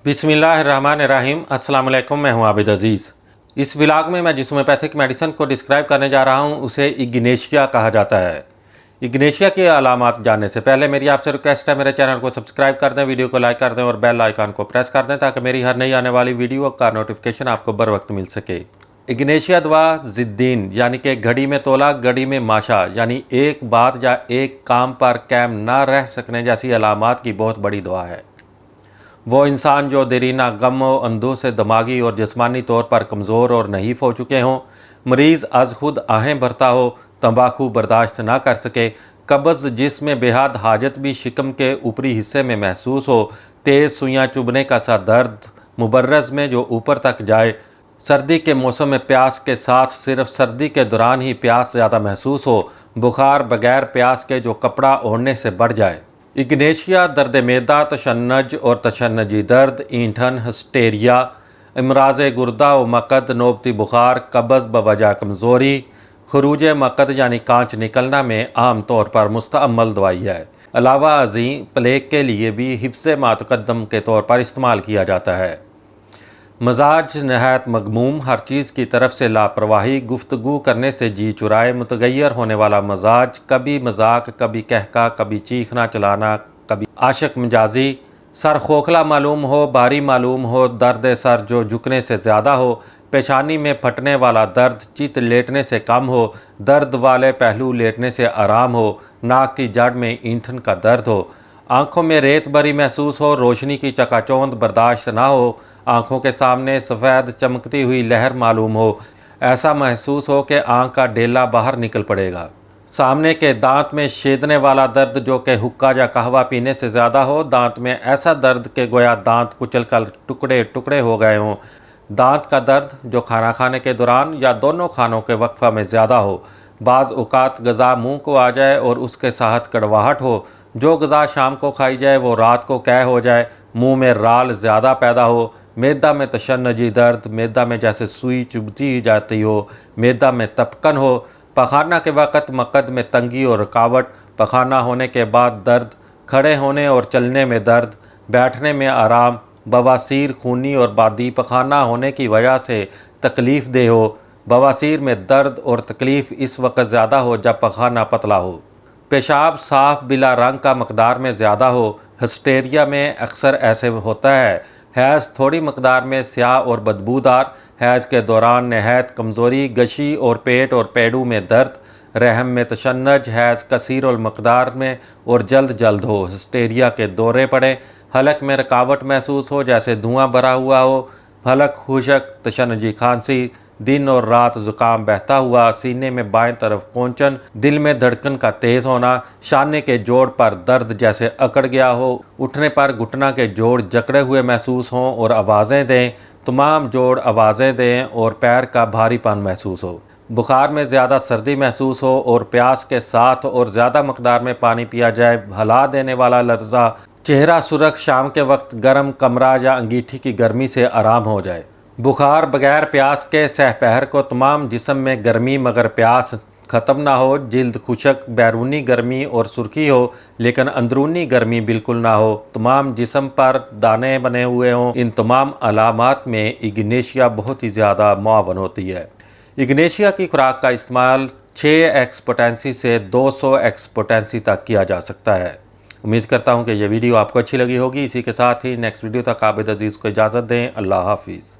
बिस्मिल्लाहिर्रहमानिर्रहीम। अस्सलाम वालेकुम, मैं हूं आबिद अज़ीज़। इस व्लॉग में मैं जिस होम्योपैथिक मेडिसिन को डिस्क्राइब करने जा रहा हूं उसे इग्नेशिया कहा जाता है। इग्नेशिया की अलामात जानने से पहले मेरी आपसे रिक्वेस्ट है, मेरे चैनल को सब्सक्राइब कर दें, वीडियो को लाइक कर दें और बेल आइकन को प्रेस कर दें ताकि मेरी हर नई आने वाली वीडियो का नोटिफिकेशन आपको बर वक्त मिल सके। इग्नेशिया दवा ज़िद्दीन यानी कि घड़ी में तोला घड़ी में माशा यानी एक बात या एक काम पर कायम ना रह सकने जैसी अलामात की बहुत बड़ी दवा है। वो इंसान जो देरीना गम व अंधों से दिमागी और जिस्मानी तौर पर कमज़ोर और नहीफ हो चुके हों, मरीज़ अज खुद आहें भरता हो, तंबाकू बर्दाश्त ना कर सके, कब्ज़ जिसमें बेहद हाजत भी शिकम के ऊपरी हिस्से में महसूस हो, तेज़ सुइयाँ चुभने का सा दर्द मुबर्रज़ में जो ऊपर तक जाए, सर्दी के मौसम में प्यास के साथ सिर्फ सर्दी के दौरान ही प्यास ज़्यादा महसूस हो, बुखार बगैर प्यास के जो कपड़ा ओढ़ने से बढ़ जाए। इग्नेशिया दर्द मैदा, तशन्नज और तशन्नजी दर्द, ईंठन, हिस्टेरिया, इमराज़ गुर्दा व मकद, नौबती बुखार, कब्ज़ बवजह कमज़ोरी, खरूज मकद यानी कांच निकलना में आम तौर पर मुस्तअमल दवाई है। अलावा अज़ीं प्लेग के लिए भी हिफ्ज़ मातकद्दम के तौर पर इस्तेमाल किया जाता है। मजाज नहायत मगमूम, हर चीज़ की तरफ से लापरवाही, गुफ्तगू करने से जी चुराए, मुतगैर होने वाला मजाज, कभी मजाक, कभी कहका, कभी चीखना चलाना, कभी आशक मिजाजी, सर खोखला मालूम हो, भारी मालूम हो, दर्द सर जो झुकने से ज़्यादा हो, पेशानी में फटने वाला दर्द चित लेटने से कम हो, दर्द वाले पहलू लेटने से आराम हो, नाक की जड़ में ईंठन का दर्द हो, आँखों में रेत भरी महसूस हो, रोशनी की चकाचौंध बर्दाश्त ना हो, आँखों के सामने सफ़ेद चमकती हुई लहर मालूम हो, ऐसा महसूस हो कि आँख का डेला बाहर निकल पड़ेगा, सामने के दांत में छेदने वाला दर्द जो कि हुक्का या कहवा पीने से ज़्यादा हो, दांत में ऐसा दर्द के गोया दांत कुचलकर टुकड़े टुकड़े हो गए हों, दांत का दर्द जो खाना खाने के दौरान या दोनों खानों के वक्फा में ज़्यादा हो, बाज़ औक़ात गज़ा मुँह को आ जाए और उसके साथ कड़वाहट हो, जो गज़ा शाम को खाई जाए वो रात को कै हो जाए, मुँह में राल ज़्यादा पैदा हो, मैदा में तशन्नजी दर्द, मैदा में जैसे सुई चुभती जाती हो, मैदा में तपकन हो, पखाना के वक़्त मकद में तंगी और रुकावट, पखाना होने के बाद दर्द, खड़े होने और चलने में दर्द, बैठने में आराम, बवासीर खूनी और बादी पखाना होने की वजह से तकलीफ़ दे हो, बवासीर में दर्द और तकलीफ़ इस वक्त ज़्यादा हो जब पखाना पतला हो, पेशाब साफ बिला रंग का मकदार में ज़्यादा हो, हिस्टेरिया में अक्सर ऐसे होता है, हैज़ थोड़ी मकदार में स्याह और बदबूदार, हैज़ के दौरान नहायत कमज़ोरी, गशी और पेट और पेड़ों में दर्द, रहम में तशन्नज, हैज़ कसीर और मकदार में और जल्द जल्द हो, हिस्टेरिया के दौरे पड़े, हलक में रुकावट महसूस हो जैसे धुआं भरा हुआ हो, हलक खुशक, तशन्नजी खांसी, दिन और रात ज़ुकाम बहता हुआ, सीने में बाएं तरफ कोंचन, दिल में धड़कन का तेज़ होना, शाने के जोड़ पर दर्द जैसे अकड़ गया हो, उठने पर घुटना के जोड़ जकड़े हुए महसूस हों और आवाज़ें दें, तमाम जोड़ आवाज़ें दें और पैर का भारीपन महसूस हो, बुखार में ज़्यादा सर्दी महसूस हो और प्यास के साथ और ज़्यादा मकदार में पानी पिया जाए, हला देने वाला लर्जा, चेहरा सुरख, शाम के वक्त गर्म, कमरा या अंगीठी की गर्मी से आराम हो जाए, बुखार बगैर प्यास के सहपहर को, तमाम जिस्म में गर्मी मगर प्यास ख़त्म ना हो, जिल्द खुशक, बैरूनी गर्मी और सुर्खी हो लेकिन अंदरूनी गर्मी बिल्कुल ना हो, तमाम जिस्म पर दाने बने हुए हों, इन तमाम अलामात में इग्नेशिया बहुत ही ज़्यादा मुआवन होती है। इग्नेशिया की खुराक का इस्तेमाल 6x पोटेंसी से 200x पोटेंसी तक किया जा सकता है। उम्मीद करता हूँ कि यह वीडियो आपको अच्छी लगी होगी। इसी के साथ ही नेक्स्ट वीडियो तक आबिद अज़ीज़ को इजाज़त दें। अल्लाह हाफिज़।